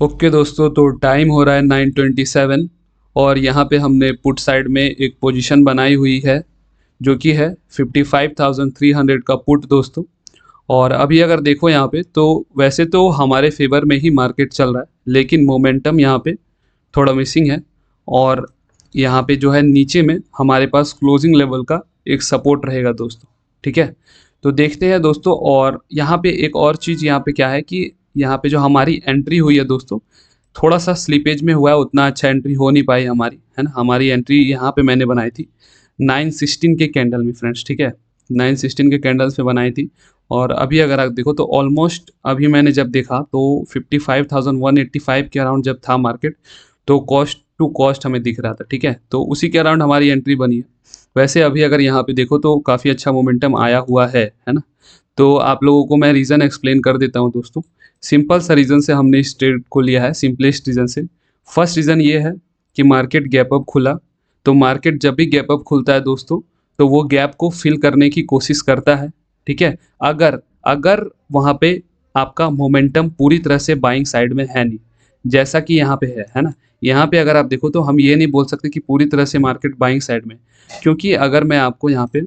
Okay दोस्तों, तो time हो रहा है 9:27 और यहाँ पे हमने पुट साइड में एक पोजीशन बनाई हुई है जो कि है 55,300 का पुट दोस्तों। और अभी अगर देखो यहाँ पे तो वैसे तो हमारे फेवर में ही मार्केट चल रहा है, लेकिन मोमेंटम यहाँ पे थोड़ा मिसिंग है। और यहाँ पे जो है नीचे में हमारे पास क्लोजिंग लेवल का एक सपोर्ट रहेगा दोस्तों। ठीक है, तो देखते हैं दोस्तों। और यहाँ पे एक और चीज़ यहाँ पे क्या है कि यहाँ पे जो हमारी एंट्री हुई है दोस्तों, थोड़ा सा स्लीपेज में हुआ है, उतना अच्छा एंट्री हो नहीं पाई हमारी, है ना। हमारी एंट्री यहाँ पे मैंने बनाई थी 916 के कैंडल में फ्रेंड्स। ठीक है, 916 के कैंडल्स में बनाई थी। और अभी अगर आप देखो तो ऑलमोस्ट अभी मैंने जब देखा तो 55,185 के अराउंड जब था मार्केट, तो कॉस्ट टू कॉस्ट हमें दिख रहा था। ठीक है, तो उसी के अराउंड हमारी एंट्री बनी है। वैसे अभी अगर यहाँ पे देखो तो काफ़ी अच्छा मोमेंटम आया हुआ है ना। तो आप लोगों को मैं रीज़न एक्सप्लेन कर देता हूँ दोस्तों। सिंपल सा रीज़न से हमने इस ट्रेड को लिया है, सिंपलेस्ट रीज़न से। फर्स्ट रीज़न ये है कि मार्केट गैप अप खुला, तो मार्केट जब भी गैप अप खुलता है दोस्तों, तो वो गैप को फिल करने की कोशिश करता है। ठीक है, अगर अगर वहाँ पे आपका मोमेंटम पूरी तरह से बाइंग साइड में है नहीं, जैसा कि यहाँ पे है ना। यहाँ पे अगर आप देखो तो हम ये नहीं बोल सकते कि पूरी तरह से मार्केट बाइंग साइड में है, क्योंकि अगर मैं आपको यहाँ पे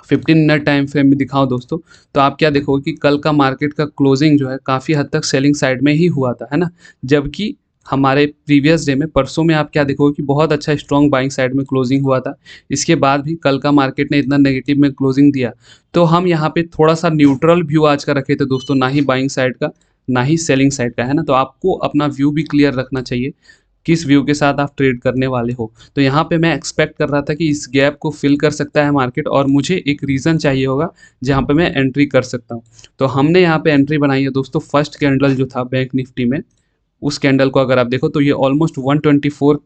15 मिनट टाइम फ्रेम में दिखाऊं दोस्तों, तो आप क्या देखोगे कि कल का मार्केट का क्लोजिंग जो है काफ़ी हद तक सेलिंग साइड में ही हुआ था, है ना। जबकि हमारे प्रीवियस डे में, परसों में, आप क्या देखोगे कि बहुत अच्छा स्ट्रॉन्ग बाइंग साइड में क्लोजिंग हुआ था। इसके बाद भी कल का मार्केट ने इतना नेगेटिव में क्लोजिंग दिया, तो हम यहाँ पे थोड़ा सा न्यूट्रल व्यू आज का रखे थे दोस्तों, ना ही बाइंग साइड का ना ही सेलिंग साइड का, है ना। तो आपको अपना व्यू भी क्लियर रखना चाहिए, किस व्यू के साथ आप ट्रेड करने वाले हो। तो यहाँ पे मैं एक्सपेक्ट कर रहा था कि इस गैप को फिल कर सकता है मार्केट, और मुझे एक रीज़न चाहिए होगा जहाँ पे मैं एंट्री कर सकता हूँ। तो हमने यहाँ पे एंट्री बनाई है दोस्तों। फर्स्ट कैंडल जो था बैंक निफ्टी में, उस कैंडल को अगर आप देखो तो ये ऑलमोस्ट 124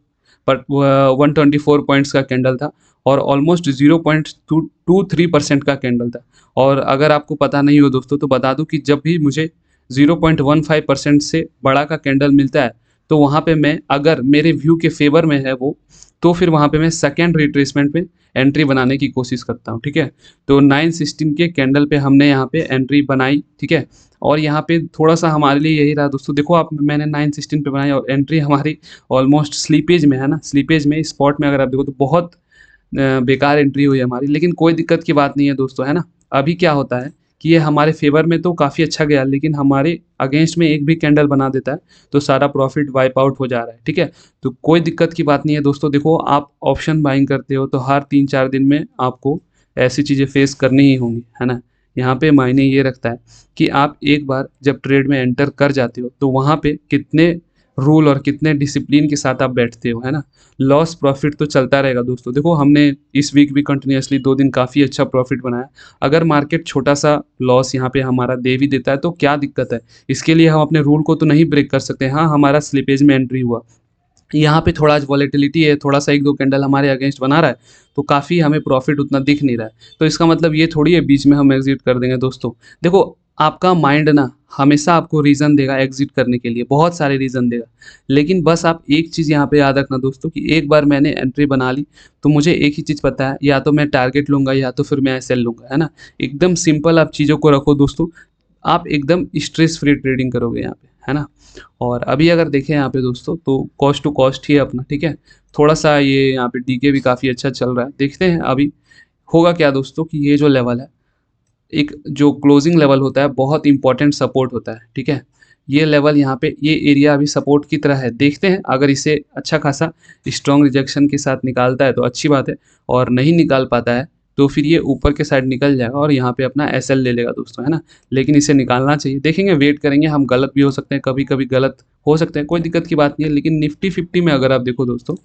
पर 124 पॉइंट्स का कैंडल था, और ऑलमोस्ट 0.23% का कैंडल था। और अगर आपको पता नहीं हो दोस्तों तो बता दूं कि जब भी मुझे 0.15% से बड़ा का कैंडल मिलता है, तो वहाँ पे मैं, अगर मेरे व्यू के फेवर में है वो, तो फिर वहाँ पे मैं सेकेंड रिट्रेसमेंट में एंट्री बनाने की कोशिश करता हूँ। ठीक है, तो 916 के कैंडल पे हमने यहाँ पे एंट्री बनाई। ठीक है, और यहाँ पे थोड़ा सा हमारे लिए यही रहा दोस्तों। देखो आप, मैंने 916 पे बनाई और एंट्री हमारी ऑलमोस्ट स्लीपेज में, है ना। स्लीपेज में, स्पॉट में अगर आप देखो तो बहुत बेकार एंट्री हुई हमारी, लेकिन कोई दिक्कत की बात नहीं है दोस्तों, है ना। अभी क्या होता है कि ये हमारे फेवर में तो काफ़ी अच्छा गया, लेकिन हमारे अगेंस्ट में एक भी कैंडल बना देता है तो सारा प्रॉफिट वाइप आउट हो जा रहा है। ठीक है, तो कोई दिक्कत की बात नहीं है दोस्तों। देखो, आप ऑप्शन बाइंग करते हो तो हर 3-4 दिन में आपको ऐसी चीज़ें फेस करनी ही होंगी, है ना। यहाँ पे मायने ये रखता है कि आप एक बार जब ट्रेड में एंटर कर जाते हो तो वहाँ पे कितने रूल और कितने डिसिप्लिन के साथ आप बैठते हो, है ना। लॉस प्रॉफिट तो चलता रहेगा दोस्तों। देखो, हमने इस वीक भी कंटिन्यूअसली 2 दिन काफ़ी अच्छा प्रॉफिट बनाया। अगर मार्केट छोटा सा लॉस यहाँ पे हमारा दे भी देता है तो क्या दिक्कत है, इसके लिए हम अपने रूल को तो नहीं ब्रेक कर सकते। हाँ, हमारा स्लिपेज में एंट्री हुआ, यहाँ पे थोड़ा आज वॉलेटिलिटी है, थोड़ा सा 1-2 कैंडल हमारे अगेंस्ट बना रहा है, तो काफ़ी हमें प्रॉफिट उतना दिख नहीं रहा है। तो इसका मतलब ये थोड़ी है बीच में हम एग्ज़िट कर देंगे दोस्तों। देखो, आपका माइंड ना हमेशा आपको रीज़न देगा एग्ज़िट करने के लिए, बहुत सारे रीज़न देगा। लेकिन बस आप एक चीज़ यहाँ पे याद रखना दोस्तों कि एक बार मैंने एंट्री बना ली, तो मुझे एक ही चीज़ पता है, या तो मैं टारगेट लूँगा या तो फिर मैं सेल लूँगा, है ना। एकदम सिंपल आप चीज़ों को रखो दोस्तों, आप एकदम स्ट्रेस फ्री ट्रेडिंग करोगे यहाँ पे, है ना। और अभी अगर देखें यहाँ पे दोस्तों तो कॉस्ट टू कॉस्ट ही है अपना। ठीक है, थोड़ा सा ये यहाँ पे डीके भी काफ़ी अच्छा चल रहा है। देखते हैं अभी होगा क्या दोस्तों कि ये जो लेवल है, एक जो क्लोजिंग लेवल होता है, बहुत इंपॉर्टेंट सपोर्ट होता है। ठीक है, ये लेवल यहाँ पे, ये एरिया अभी सपोर्ट की तरह है। देखते हैं अगर इसे अच्छा खासा स्ट्रॉन्ग रिजेक्शन के साथ निकालता है तो अच्छी बात है, और नहीं निकाल पाता है तो फिर ये ऊपर के साइड निकल जाएगा और यहाँ पे अपना एसएल ले लेगा दोस्तों, है ना। लेकिन इसे निकालना चाहिए, देखेंगे, वेट करेंगे। हम गलत भी हो सकते हैं, कभी कभी गलत हो सकते हैं, कोई दिक्कत की बात नहीं है। लेकिन निफ्टी 50 में अगर आप देखो दोस्तों,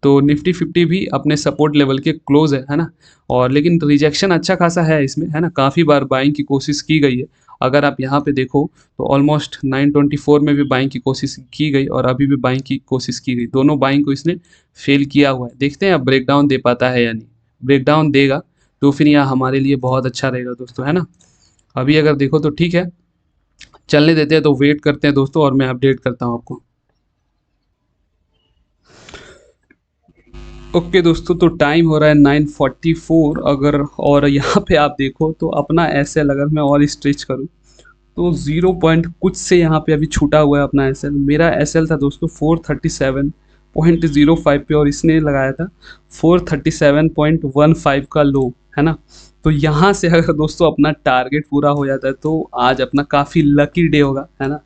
तो निफ्टी 50 भी अपने सपोर्ट लेवल के क्लोज है ना। और लेकिन रिजेक्शन अच्छा खासा है इसमें, है ना। काफ़ी बार बाइंग की कोशिश की गई है। अगर आप यहाँ पे देखो तो ऑलमोस्ट 924 में भी बाइंग की कोशिश की गई और अभी भी बाइंग की कोशिश की गई, दोनों बाइंग को इसने फेल किया हुआ है। देखते हैं अब ब्रेकडाउन दे पाता है या नहीं। ब्रेकडाउन देगा तो फिर यहाँ हमारे लिए बहुत अच्छा रहेगा दोस्तों, है ना। अभी अगर देखो तो ठीक है, चलने देते हैं, तो वेट करते हैं दोस्तों और मैं अपडेट करता हूँ आपको। ओके दोस्तों, तो टाइम हो रहा है 9:44 अगर, और यहाँ पे आप देखो तो अपना एसएल अगर मैं और स्ट्रेच करूँ तो 0 पॉइंट कुछ से यहाँ पे अभी छूटा हुआ है अपना एसएल। मेरा एसएल था दोस्तों 437.05 पे और इसने लगाया था 437.15 का लो, है ना। तो यहाँ से अगर दोस्तों अपना टारगेट पूरा हो जाता है तो आज अपना काफ़ी लकी डे होगा, है ना।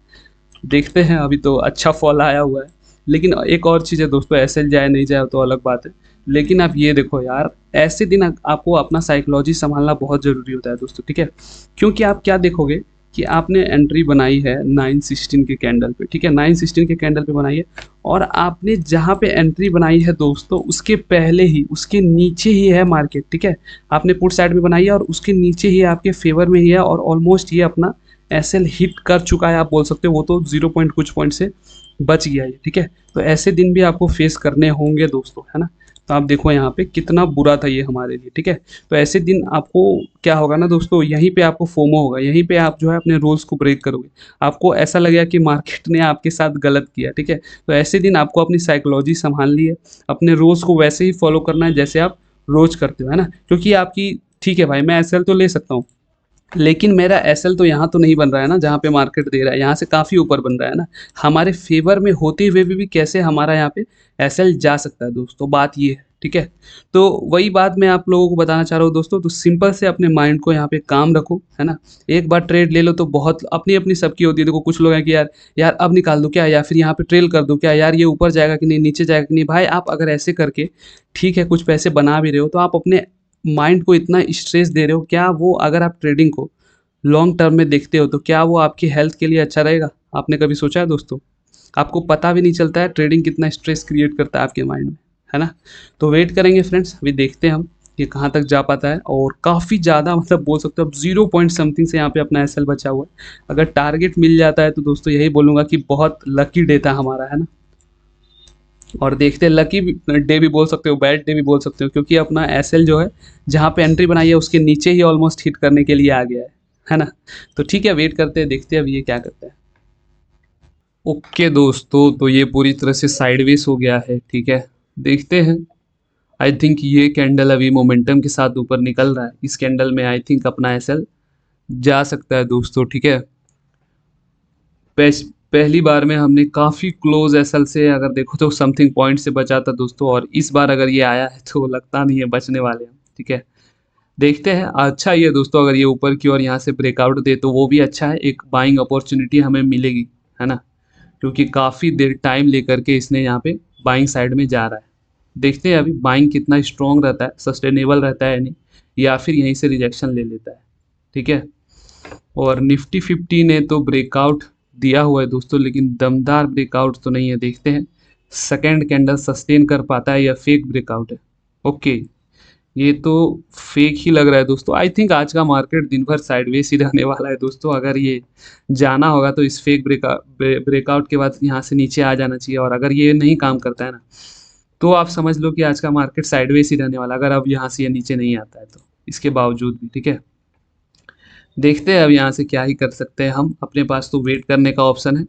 देखते हैं, अभी तो अच्छा फॉल आया हुआ है। लेकिन एक और चीज़ है दोस्तों, एसएल जाए नहीं जाए तो अलग बात है। लेकिन आप ये देखो यार, ऐसे दिन आपको अपना साइकोलॉजी संभालना बहुत ज़रूरी होता है दोस्तों, ठीक है। क्योंकि आप क्या देखोगे कि आपने एंट्री बनाई है 916 के कैंडल पे, ठीक है, 916 के कैंडल पे बनाई है। और आपने जहाँ पे एंट्री बनाई है दोस्तों, उसके पहले ही उसके नीचे ही है मार्केट, ठीक है। आपने पुट साइड में बनाई है और उसके नीचे ही आपके फेवर में ही है, और ऑलमोस्ट ये अपना एसएल हिट कर चुका है, आप बोल सकते हो। वो तो 0 पॉइंट कुछ पॉइंट से बच गया है, ठीक है। तो ऐसे दिन भी आपको फेस करने होंगे दोस्तों, है ना। तो आप देखो यहाँ पे कितना बुरा था ये हमारे लिए, ठीक है। तो ऐसे दिन आपको क्या होगा ना दोस्तों, यहीं पे आपको फोमो होगा, यहीं पे आप जो है अपने रूल्स को ब्रेक करोगे। आपको ऐसा लगेगा कि मार्केट ने आपके साथ गलत किया, ठीक है। तो ऐसे दिन आपको अपनी साइकोलॉजी संभालनी है, अपने रूल्स को वैसे ही फॉलो करना है जैसे आप रोज करते हो, है ना। क्योंकि आपकी, ठीक है भाई, मैं एसएल तो ले सकता हूँ, लेकिन मेरा एसएल तो यहाँ तो नहीं बन रहा है ना जहाँ पे मार्केट दे रहा है, यहाँ से काफ़ी ऊपर बन रहा है ना। हमारे फेवर में होते हुए भी कैसे हमारा यहाँ पे एसएल जा सकता है दोस्तों, बात ये है, ठीक है। तो वही बात मैं आप लोगों को बताना चाह रहा हूँ दोस्तों। तो सिंपल से अपने माइंड को यहाँ पे काम रखो, है ना। एक बार ट्रेड ले लो तो बहुत अपनी अपनी सबकी होती है। देखो कुछ लोग हैं कि यार यार अब निकाल दो क्या, या फिर यहाँ पे ट्रेल कर दो क्या, यार ये ऊपर जाएगा कि नहीं, नीचे जाएगा कि नहीं। भाई आप अगर ऐसे करके, ठीक है, कुछ पैसे बना भी रहे हो तो आप अपने माइंड को इतना स्ट्रेस दे रहे हो क्या। वो अगर आप ट्रेडिंग को लॉन्ग टर्म में देखते हो तो क्या वो आपकी हेल्थ के लिए अच्छा रहेगा? आपने कभी सोचा है दोस्तों? आपको पता भी नहीं चलता है ट्रेडिंग कितना स्ट्रेस क्रिएट करता है आपके माइंड में, है ना। तो वेट करेंगे फ्रेंड्स, अभी देखते हैं हम ये कहाँ तक जा पाता है। और काफ़ी ज़्यादा मतलब बोल सकते हो अब 0 पॉइंट समथिंग से यहाँ पे अपना एसएल बचा हुआ है। अगर टारगेट मिल जाता है तो दोस्तों यही बोलूँगा कि बहुत लकी डे था हमारा, है ना। और देखते हैं, लकी डे भी बोल सकते हो, बैड डे भी बोल सकते हो, क्योंकि अपना एसएल जो है जहाँ पे एंट्री बनाई है उसके नीचे ही ऑलमोस्ट हिट करने के लिए आ गया है ना। तो ठीक है, वेट करते हैं, देखते हैं अब ये क्या करता है। ओके दोस्तों, तो ये पूरी तरह से साइडवेज हो गया है, ठीक है। देखते हैं, आई थिंक ये कैंडल अभी मोमेंटम के साथ ऊपर निकल रहा है। इस कैंडल में आई थिंक अपना एसएल जा सकता है दोस्तों, ठीक है। पहली बार में हमने काफ़ी क्लोज एसएल से अगर देखो तो समथिंग पॉइंट से बचा था दोस्तों, और इस बार अगर ये आया है तो लगता नहीं है बचने वाले हम, ठीक है। देखते हैं, अच्छा ही है दोस्तों, अगर ये ऊपर की ओर यहाँ से ब्रेकआउट दे तो वो भी अच्छा है, एक बाइंग अपॉर्चुनिटी हमें मिलेगी, है ना। क्योंकि काफ़ी देर टाइम लेकर के इसने यहाँ पे बाइंग साइड में जा रहा है। देखते हैं अभी बाइंग कितना स्ट्रॉन्ग रहता है, सस्टेनेबल रहता है नहीं, या फिर यहीं से रिजेक्शन ले लेता है, ठीक है। और निफ्टी 50 ने तो ब्रेकआउट दिया हुआ है दोस्तों, लेकिन दमदार ब्रेकआउट तो नहीं है। देखते हैं सेकेंड कैंडल सस्टेन कर पाता है या फेक ब्रेकआउट है। ओके, ये तो फेक ही लग रहा है दोस्तों। आई थिंक आज का मार्केट दिन भर साइडवेज ही रहने वाला है दोस्तों। अगर ये जाना होगा तो इस फेक ब्रेकआउट के बाद यहाँ से नीचे आ जाना चाहिए, और अगर ये नहीं काम करता है ना तो आप समझ लो कि आज का मार्केट साइडवेज ही रहने वाला, अगर अब यहाँ से ये नीचे नहीं आता है तो। इसके बावजूद भी, ठीक है, देखते हैं अब यहाँ से क्या ही कर सकते हैं हम। अपने पास तो वेट करने का ऑप्शन है,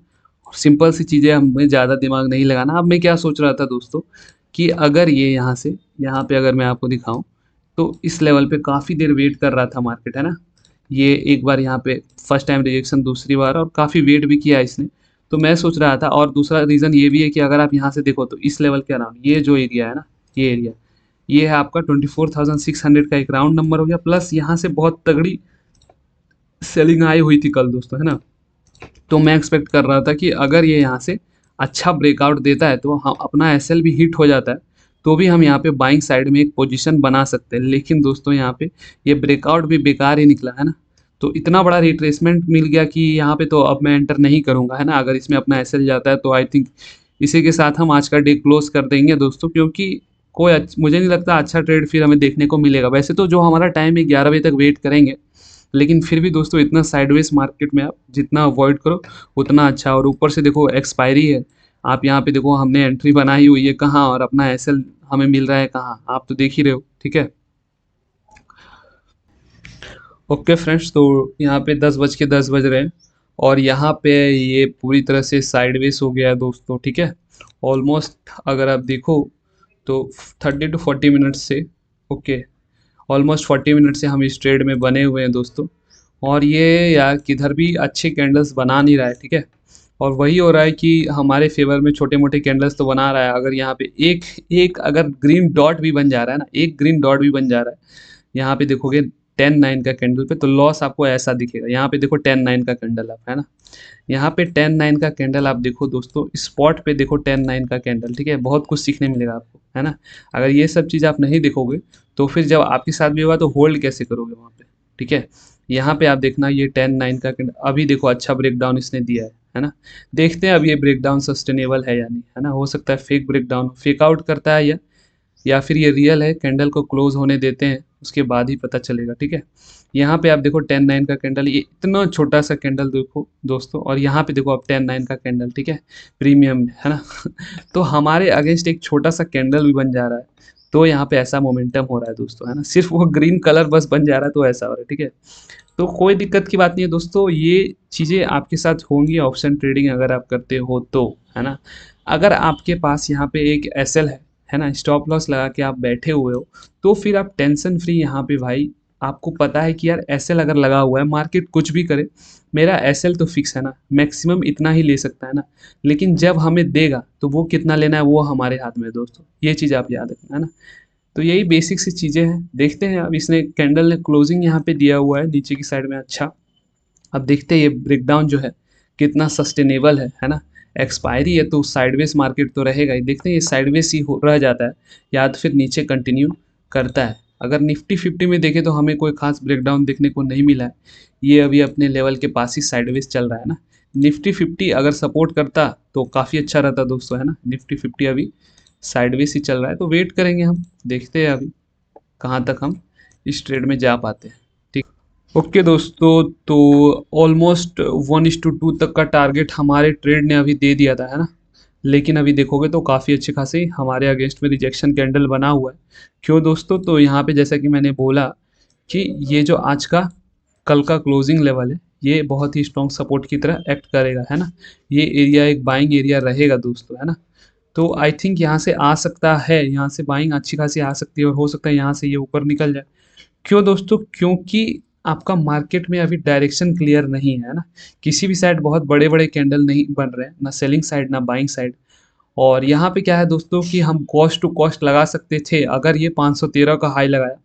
और सिंपल सी चीज़ें, हमें ज़्यादा दिमाग नहीं लगाना। अब मैं क्या सोच रहा था दोस्तों कि अगर ये यहाँ से, यहाँ पे अगर मैं आपको दिखाऊं तो इस लेवल पे काफ़ी देर वेट कर रहा था मार्केट, है ना। ये एक बार यहाँ पे फर्स्ट टाइम रिजेक्शन, दूसरी बार, और काफ़ी वेट भी किया इसने। तो मैं सोच रहा था, और दूसरा रीज़न ये भी है कि अगर आप यहाँ से देखो तो इस लेवल के अराउंड ये जो एरिया है ना, ये एरिया, ये है आपका 24,600 का एक राउंड नंबर हो गया। प्लस यहाँ से बहुत तगड़ी सेलिंग आई हुई थी कल दोस्तों, है ना। तो मैं एक्सपेक्ट कर रहा था कि अगर ये यहाँ से अच्छा ब्रेकआउट देता है तो हम अपना एसएल भी हिट हो जाता है, तो भी हम यहाँ पे बाइंग साइड में एक पोजीशन बना सकते हैं। लेकिन दोस्तों यहाँ पे ये ब्रेकआउट भी बेकार ही निकला, है ना। तो इतना बड़ा रिट्रेसमेंट मिल गया कि यहाँ पे तो अब मैं एंटर नहीं करूँगा, है ना। अगर इसमें अपना एसएल जाता है तो आई थिंक इसी के साथ हम आज का डे क्लोज कर देंगे दोस्तों, क्योंकि मुझे नहीं लगता अच्छा ट्रेड फिर हमें देखने को मिलेगा। वैसे तो जो हमारा टाइम है 11 बजे तक वेट करेंगे, लेकिन फिर भी दोस्तों इतना साइडवेज मार्केट में आप जितना अवॉइड करो उतना अच्छा। और ऊपर से देखो एक्सपायरी है, आप यहाँ पे देखो हमने एंट्री बनाई हुई है कहाँ, और अपना एसएल हमें मिल रहा है कहाँ, आप तो देख ही रहे हो, ठीक है। ओके फ्रेंड्स, तो यहाँ पे 10:10 बज रहे हैं, और यहाँ पे ये पूरी तरह से साइडवेज हो गया है दोस्तों, ठीक है। ऑलमोस्ट अगर आप देखो तो 30 to 40 मिनट से, ओके, ऑलमोस्ट 40 मिनट से हम इस ट्रेड में बने हुए हैं दोस्तों। और ये यार किधर भी अच्छे कैंडल्स बना नहीं रहा है, ठीक है। और वही हो रहा है कि हमारे फेवर में छोटे मोटे कैंडल्स तो बना रहा है। अगर यहाँ पे एक एक अगर ग्रीन डॉट भी बन जा रहा है ना, एक ग्रीन डॉट भी बन जा रहा है, यहाँ पे देखोगे 10-9 का कैंडल पे, तो लॉस आपको ऐसा दिखेगा। यहाँ पे देखो 10-9 का कैंडल आप, है ना। यहाँ पे 10-9 का कैंडल आप देखो दोस्तों, स्पॉट पे देखो 10-9 का कैंडल, ठीक है। बहुत कुछ सीखने मिलेगा आपको, है ना। अगर ये सब चीज़ आप नहीं देखोगे तो फिर जब आपके साथ भी होगा तो होल्ड कैसे करोगे वहाँ पे, ठीक है। यहाँ पे आप देखना, ये 10-9 का कैंडल अभी देखो अच्छा ब्रेकडाउन इसने दिया है ना। देखते हैं अब ये ब्रेकडाउन सस्टेनेबल है या नहीं, है ना। हो सकता है फेक ब्रेकडाउन, फेक आउट करता है या फिर ये रियल है। कैंडल को क्लोज होने देते हैं, उसके बाद ही पता चलेगा, ठीक है। यहाँ पे आप देखो 10-9 का कैंडल, ये इतना छोटा सा कैंडल देखो दोस्तों, और यहाँ पे देखो आप 10-9 का कैंडल, ठीक है, प्रीमियम में, है ना। तो हमारे अगेंस्ट एक छोटा सा कैंडल भी बन जा रहा है, तो यहाँ पे ऐसा मोमेंटम हो रहा है दोस्तों, है ना। सिर्फ वो ग्रीन कलर बस बन जा रहा है तो ऐसा हो रहा है, ठीक है। तो कोई दिक्कत की बात नहीं है दोस्तों, ये चीज़ें आपके साथ होंगी ऑप्शन ट्रेडिंग अगर आप करते हो तो, है ना। अगर आपके पास यहाँ पे एक एसएल है ना, स्टॉप लॉस लगा के आप बैठे हुए हो, तो फिर आप टेंशन फ्री यहाँ पे भाई, आपको पता है कि यार एसएल अगर लगा हुआ है, मार्केट कुछ भी करे, मेरा एसएल तो फिक्स है ना, मैक्सिमम इतना ही ले सकता है ना। लेकिन जब हमें देगा तो वो कितना लेना है वो हमारे हाथ में है दोस्तों, ये चीज़ आप याद रखना, है ना। तो यही बेसिक सी चीज़ें हैं। देखते हैं अब इसने कैंडल ने क्लोजिंग यहाँ पे दिया हुआ है नीचे की साइड में, अच्छा। अब देखते हैं ये ब्रेकडाउन जो है कितना सस्टेनेबल है ना। एक्सपायरी है तो साइडवेज मार्केट तो रहेगा ही, देखते हैं ये साइडवेज ही रह जाता है या तो फिर नीचे कंटिन्यू करता है। अगर निफ्टी 50 में देखें तो हमें कोई खास ब्रेकडाउन देखने को नहीं मिला है, ये अभी अपने लेवल के पास ही साइडवेज चल रहा है ना। निफ्टी 50 अगर सपोर्ट करता तो काफ़ी अच्छा रहता दोस्तों, है ना। निफ्टी 50 अभी साइडवेज ही चल रहा है, तो वेट करेंगे हम, देखते हैं अभी कहाँ तक हम इस ट्रेड में जा पाते हैं, ठीक। ओके दोस्तों, तो ऑलमोस्ट 1:2 तक का टारगेट हमारे ट्रेड ने अभी दे दिया था, है ना। लेकिन अभी देखोगे तो काफ़ी अच्छे खासे हमारे अगेंस्ट में रिजेक्शन कैंडल बना हुआ है। क्यों दोस्तों, तो यहाँ पे जैसा कि मैंने बोला कि ये जो आज का कल का क्लोजिंग लेवल है, ये बहुत ही स्ट्रॉन्ग सपोर्ट की तरह एक्ट करेगा, है ना। ये एरिया एक बाइंग एरिया रहेगा दोस्तों, है ना। तो आई थिंक यहाँ से आ सकता है, यहाँ से बाइंग अच्छी खासी आ सकती है, और हो सकता है यहाँ से ये ऊपर निकल जाए। क्यों दोस्तों, क्योंकि आपका मार्केट में अभी डायरेक्शन क्लियर नहीं है ना। किसी भी साइड बहुत बड़े बड़े कैंडल नहीं बन रहे हैं, ना सेलिंग साइड ना बाइंग साइड। और यहाँ पे क्या है दोस्तों कि हम कॉस्ट टू कॉस्ट लगा सकते थे अगर ये 513 का हाई लगाया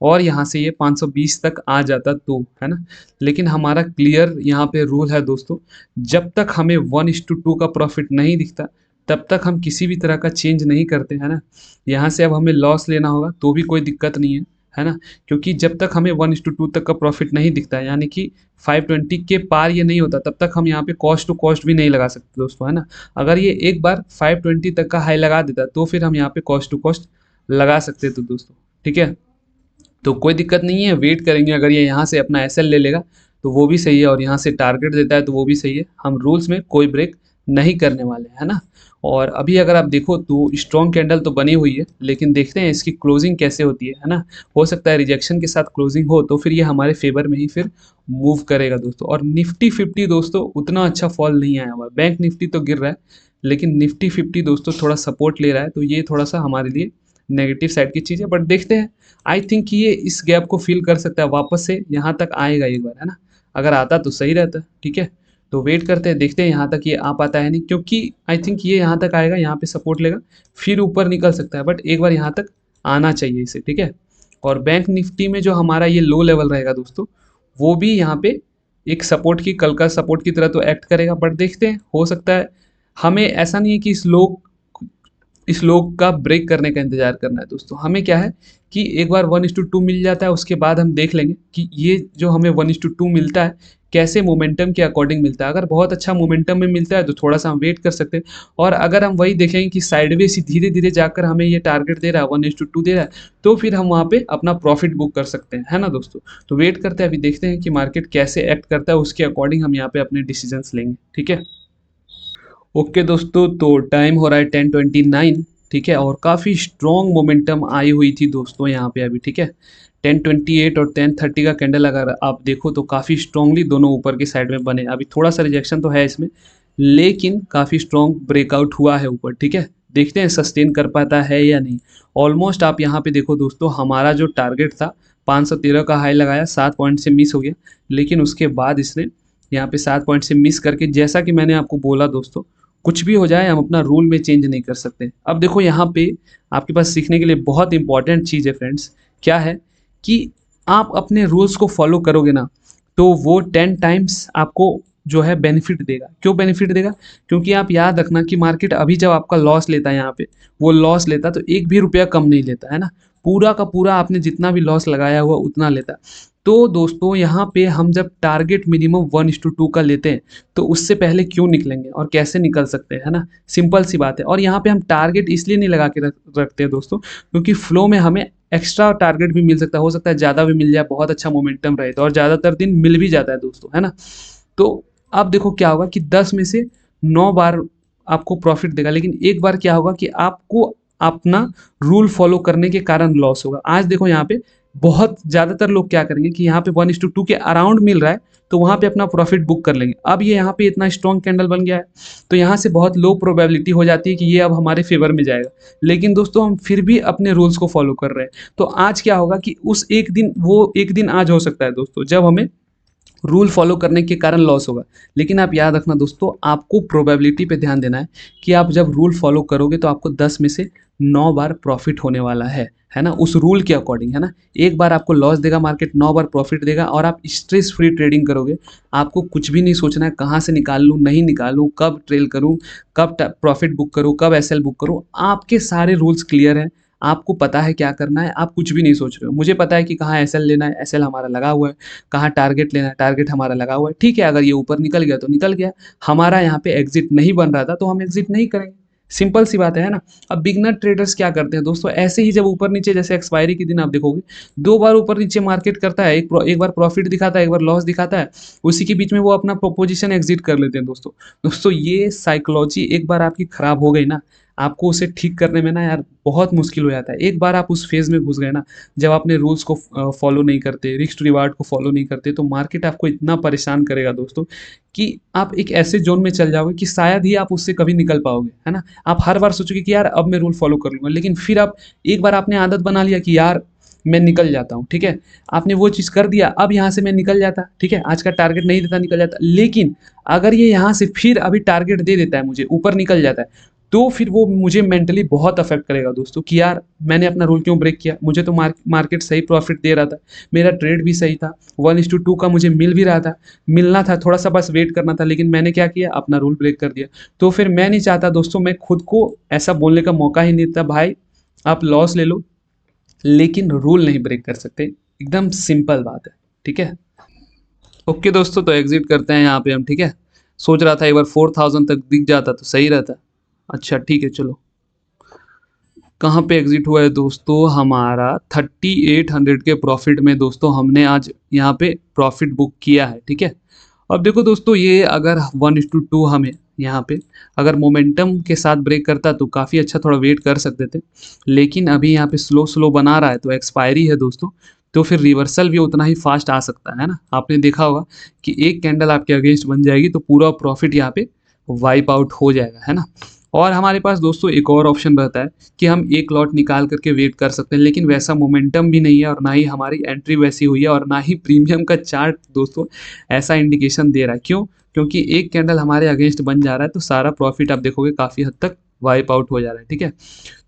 और यहाँ से ये 520 तक आ जाता तो, है ना। लेकिन हमारा क्लियर यहाँ पे रूल है दोस्तों, जब तक हमें 1:2 का प्रॉफिट नहीं दिखता तब तक हम किसी भी तरह का चेंज नहीं करते, है ना। यहाँ से अब हमें लॉस लेना होगा तो भी कोई दिक्कत नहीं है ना। क्योंकि जब तक हमें 1:2 तक का प्रॉफिट नहीं दिखता है, यानी कि 520 के पार ये नहीं होता, तब तक हम यहाँ पे कॉस्ट टू कॉस्ट भी नहीं लगा सकते दोस्तों, है ना। अगर ये एक बार 520 तक का हाई लगा देता तो फिर हम यहाँ पे कॉस्ट टू कॉस्ट लगा सकते थे दोस्तों, ठीक है। तो कोई दिक्कत नहीं है, वेट करेंगे। अगर ये यहाँ से अपना एसएल ले लेगा तो वो भी सही है, और यहाँ से टारगेट देता है तो वो भी सही है। हम रूल्स में कोई ब्रेक नहीं करने वाले, है ना। और अभी अगर आप देखो तो स्ट्रॉन्ग कैंडल तो बनी हुई है, लेकिन देखते हैं इसकी क्लोजिंग कैसे होती है ना। हो सकता है रिजेक्शन के साथ क्लोजिंग हो तो फिर ये हमारे फेवर में ही फिर मूव करेगा दोस्तों। और निफ्टी 50 दोस्तों उतना अच्छा फॉल नहीं आया हुआ, बैंक निफ्टी तो गिर रहा है, लेकिन निफ्टी 50 दोस्तों थोड़ा सपोर्ट ले रहा है, तो ये थोड़ा सा हमारे लिए नेगेटिव साइड की चीज़ है। बट देखते हैं, आई थिंक ये इस गैप को फिल कर सकता है, वापस से यहाँ तक आएगा एक बार, है ना। अगर आता तो सही रहता, ठीक है। तो वेट करते हैं, देखते हैं यहाँ तक ये आ पाता है नहीं, क्योंकि आई थिंक ये यहाँ तक आएगा, यहाँ पे सपोर्ट लेगा, फिर ऊपर निकल सकता है, बट एक बार यहाँ तक आना चाहिए इसे, ठीक है। और बैंक निफ्टी में जो हमारा ये लो लेवल रहेगा दोस्तों, वो भी यहाँ पे एक सपोर्ट की, कल का सपोर्ट की तरह तो एक्ट करेगा। बट देखते हैं, हो सकता है, हमें ऐसा नहीं है कि इस लोग का ब्रेक करने का इंतजार करना है दोस्तों। हमें क्या है कि एक बार 1:2 मिल जाता है, उसके बाद हम देख लेंगे कि ये जो हमें 1:2 मिलता है कैसे मोमेंटम के अकॉर्डिंग मिलता है। अगर बहुत अच्छा मोमेंटम में मिलता है तो थोड़ा सा हम वेट कर सकते हैं, और अगर हम वही देखेंगे कि साइडवेज ही धीरे धीरे जाकर हमें ये टारगेट दे रहा है, 1:2 दे रहा है, तो फिर हम वहाँ पे अपना प्रॉफिट बुक कर सकते हैं, है ना दोस्तों। तो वेट करते हैं, अभी देखते हैं कि मार्केट कैसे एक्ट करता है, उसके अकॉर्डिंग हम यहाँ पे अपने डिसीजंस लेंगे, ठीक है। ओके दोस्तों, तो टाइम हो रहा है 10:29, ठीक है। और काफ़ी स्ट्रॉन्ग मोमेंटम आई हुई थी दोस्तों यहाँ पे अभी, ठीक है। 10:28 और 10:30 का कैंडल अगर आप देखो तो काफ़ी स्ट्रॉन्गली दोनों ऊपर की साइड में बने। अभी थोड़ा सा रिजेक्शन तो है इसमें, लेकिन काफ़ी स्ट्रॉन्ग ब्रेकआउट हुआ है ऊपर, ठीक है। देखते हैं सस्टेन कर पाता है या नहीं। ऑलमोस्ट आप यहाँ पे देखो दोस्तों, हमारा जो टारगेट था 513 का हाई लगाया, 7 पॉइंट से मिस हो गया, लेकिन उसके बाद इसने यहाँ पे 7 पॉइंट से मिस करके, जैसा कि मैंने आपको बोला दोस्तों, कुछ भी हो जाए हम अपना रूल में चेंज नहीं कर सकते। अब देखो यहाँ पे आपके पास सीखने के लिए बहुत इंपॉर्टेंट चीज़ है फ्रेंड्स, क्या है कि आप अपने रूल्स को फॉलो करोगे ना तो वो 10 टाइम्स आपको जो है बेनिफिट देगा। क्यों बेनिफिट देगा? क्योंकि आप याद रखना कि मार्केट अभी जब आपका लॉस लेता है यहाँ पे, वो लॉस लेता तो एक भी रुपया कम नहीं लेता है ना, पूरा का पूरा आपने जितना भी लॉस लगाया हुआ उतना लेता। तो दोस्तों यहाँ पे हम जब टारगेट मिनिमम 1:2 का लेते हैं तो उससे पहले क्यों निकलेंगे और कैसे निकल सकते हैं, है ना, सिंपल सी बात है। और यहाँ पे हम टारगेट इसलिए नहीं लगा के रखते हैं दोस्तों, क्योंकि फ्लो में हमें एक्स्ट्रा टारगेट भी मिल सकता है, हो सकता है ज़्यादा भी मिल जाए, बहुत अच्छा मोमेंटम रहे तो, और ज़्यादातर दिन मिल भी जाता है दोस्तों, है ना। तो अब देखो क्या होगा कि 10 में से 9 बार आपको प्रॉफिट देगा, लेकिन एक बार क्या होगा कि आपको अपना रूल फॉलो करने के कारण लॉस होगा। आज देखो यहाँ पे बहुत ज़्यादातर लोग क्या करेंगे कि यहाँ पे 1:2 के अराउंड मिल रहा है तो वहाँ पे अपना प्रॉफिट बुक कर लेंगे। अब ये यहाँ पे इतना स्ट्रॉन्ग कैंडल बन गया है तो यहाँ से बहुत लो प्रोबेबिलिटी हो जाती है कि ये अब हमारे फेवर में जाएगा, लेकिन दोस्तों हम फिर भी अपने रूल्स को फॉलो कर रहे हैं। तो आज क्या होगा कि उस एक दिन, वो एक दिन आज हो सकता है दोस्तों जब हमें रूल फॉलो करने के कारण लॉस होगा। लेकिन आप याद रखना दोस्तों, आपको प्रोबेबिलिटी पे ध्यान देना है कि आप जब रूल फॉलो करोगे तो आपको 10 में से 9 बार प्रॉफिट होने वाला है ना, उस रूल के अकॉर्डिंग, है ना। एक बार आपको लॉस देगा मार्केट, 9 बार प्रॉफिट देगा, और आप स्ट्रेस फ्री ट्रेडिंग करोगे। आपको कुछ भी नहीं सोचना है कहाँ से निकाल लूँ, नहीं निकालूँ, कब ट्रेल करूँ, कब प्रॉफिट बुक करूँ, कब एसएल बुक करूँ। आपके सारे रूल्स क्लियर हैं, आपको पता है क्या करना है, आप कुछ भी नहीं सोच रहे हो। मुझे पता है कि कहाँ एसएल लेना है, एसएल हमारा लगा हुआ है, कहाँ टारगेट लेना है, टारगेट हमारा लगा हुआ है। ठीक है, अगर ये ऊपर निकल गया तो निकल गया, हमारा यहाँ पे एग्जिट नहीं बन रहा था तो हम एग्जिट नहीं करेंगे, सिंपल सी बात है ना। अब बिगनर ट्रेडर्स क्या करते हैं दोस्तों, ऐसे ही जब ऊपर नीचे, जैसे एक्सपायरी के दिन आप देखोगे 2 बार ऊपर नीचे मार्केट करता है, एक बार प्रॉफिट दिखाता है, एक बार लॉस दिखाता है, उसी के बीच में वो अपना पोजीशन एग्जिट कर लेते हैं दोस्तों। दोस्तों ये साइकोलॉजी एक बार आपकी खराब हो गई ना, आपको उसे ठीक करने में ना यार बहुत मुश्किल हो जाता है। एक बार आप उस फेज़ में घुस गए ना, जब आपने रूल्स को फॉलो नहीं करते, रिस्क टू रिवार्ड को फॉलो नहीं करते, तो मार्केट आपको इतना परेशान करेगा दोस्तों कि आप एक ऐसे जोन में चल जाओगे कि शायद ही आप उससे कभी निकल पाओगे, है ना। आप हर बार सोचोगे कि यार अब मैं रूल फॉलो कर लूँगा, लेकिन फिर आप एक बार आपने आदत बना लिया कि यार मैं निकल जाता हूँ, ठीक है, आपने वो चीज़ कर दिया, अब यहाँ से मैं निकल जाता, ठीक है, आज का टारगेट नहीं देता, निकल जाता, लेकिन अगर ये यहाँ से फिर अभी टारगेट दे देता है मुझे, ऊपर निकल जाता है, तो फिर वो मुझे मेंटली बहुत अफेक्ट करेगा दोस्तों कि यार मैंने अपना रूल क्यों ब्रेक किया, मुझे तो मार्केट सही प्रॉफिट दे रहा था, मेरा ट्रेड भी सही था, 1:2 का मुझे मिल भी रहा था, मिलना था, थोड़ा सा बस वेट करना था, लेकिन मैंने क्या किया, अपना रूल ब्रेक कर दिया। तो फिर मैं नहीं चाहता दोस्तों, मैं खुद को ऐसा बोलने का मौका ही नहीं देता, भाई आप लॉस ले लो लेकिन रूल नहीं ब्रेक कर सकते, एकदम सिंपल बात है, ठीक है। ओके दोस्तों, तो एग्जिट करते हैं यहाँ पे हम, ठीक है। सोच रहा था एक बार 4000 तक दिख जाता तो सही रहता। अच्छा ठीक है, चलो कहाँ पे एग्जिट हुआ है दोस्तों, हमारा 3800 के प्रॉफिट में दोस्तों हमने आज यहाँ पे प्रॉफिट बुक किया है, ठीक है। अब देखो दोस्तों, ये अगर 1:2 हमें यहाँ पे अगर मोमेंटम के साथ ब्रेक करता तो काफ़ी अच्छा, थोड़ा वेट कर सकते थे, लेकिन अभी यहाँ पे स्लो स्लो बना रहा है तो एक्सपायरी है दोस्तों, तो फिर रिवर्सल भी उतना ही फास्ट आ सकता है ना। आपने देखा होगा कि एक कैंडल आपके अगेंस्ट बन जाएगी तो पूरा प्रॉफिट यहाँ पे वाइप आउट हो जाएगा, है ना। और हमारे पास दोस्तों एक और ऑप्शन रहता है कि हम एक लॉट निकाल करके वेट कर सकते हैं, लेकिन वैसा मोमेंटम भी नहीं है और ना ही हमारी एंट्री वैसी हुई है और ना ही प्रीमियम का चार्ट दोस्तों ऐसा इंडिकेशन दे रहा है। क्यों? क्योंकि एक कैंडल हमारे अगेंस्ट बन जा रहा है तो सारा प्रॉफिट आप देखोगे काफ़ी हद तक वाइप आउट हो जा रहा है, ठीक है।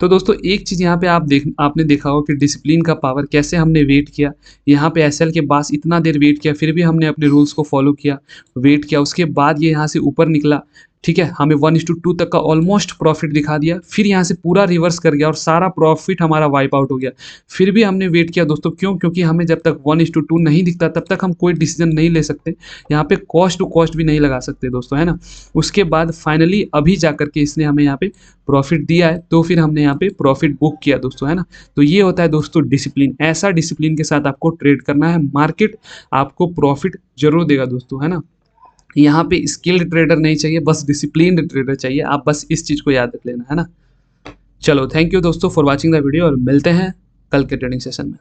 तो दोस्तों एक चीज़ यहाँ पे आपने देखा होगा कि डिसिप्लिन का पावर, कैसे हमने वेट किया यहाँ पे एसएल के पास, इतना देर वेट किया, फिर भी हमने अपने रूल्स को फॉलो किया, वेट किया, उसके बाद ये यहाँ से ऊपर निकला, ठीक है, हमें 1:2 तक का ऑलमोस्ट प्रॉफिट दिखा दिया, फिर यहाँ से पूरा रिवर्स कर गया और सारा प्रॉफिट हमारा वाइप आउट हो गया। फिर भी हमने वेट किया दोस्तों, क्यों? क्योंकि हमें जब तक 1:2 नहीं दिखता तब तक हम कोई डिसीजन नहीं ले सकते, यहाँ पे कॉस्ट टू कॉस्ट भी नहीं लगा सकते दोस्तों, है ना। उसके बाद फाइनली अभी जा करके इसने हमें यहाँ पे प्रॉफिट दिया है तो फिर हमने यहाँ पे प्रॉफिट बुक किया दोस्तों, है ना। तो ये होता है दोस्तों डिसिप्लिन, ऐसा डिसिप्लिन के साथ आपको ट्रेड करना है, मार्केट आपको प्रॉफिट जरूर देगा दोस्तों, है ना। यहाँ पे स्किल्ड ट्रेडर नहीं चाहिए, बस डिसिप्लिन्ड ट्रेडर चाहिए, आप बस इस चीज़ को याद रख लेना, है ना। चलो थैंक यू दोस्तों फॉर वाचिंग द वीडियो और मिलते हैं कल के ट्रेडिंग सेशन में।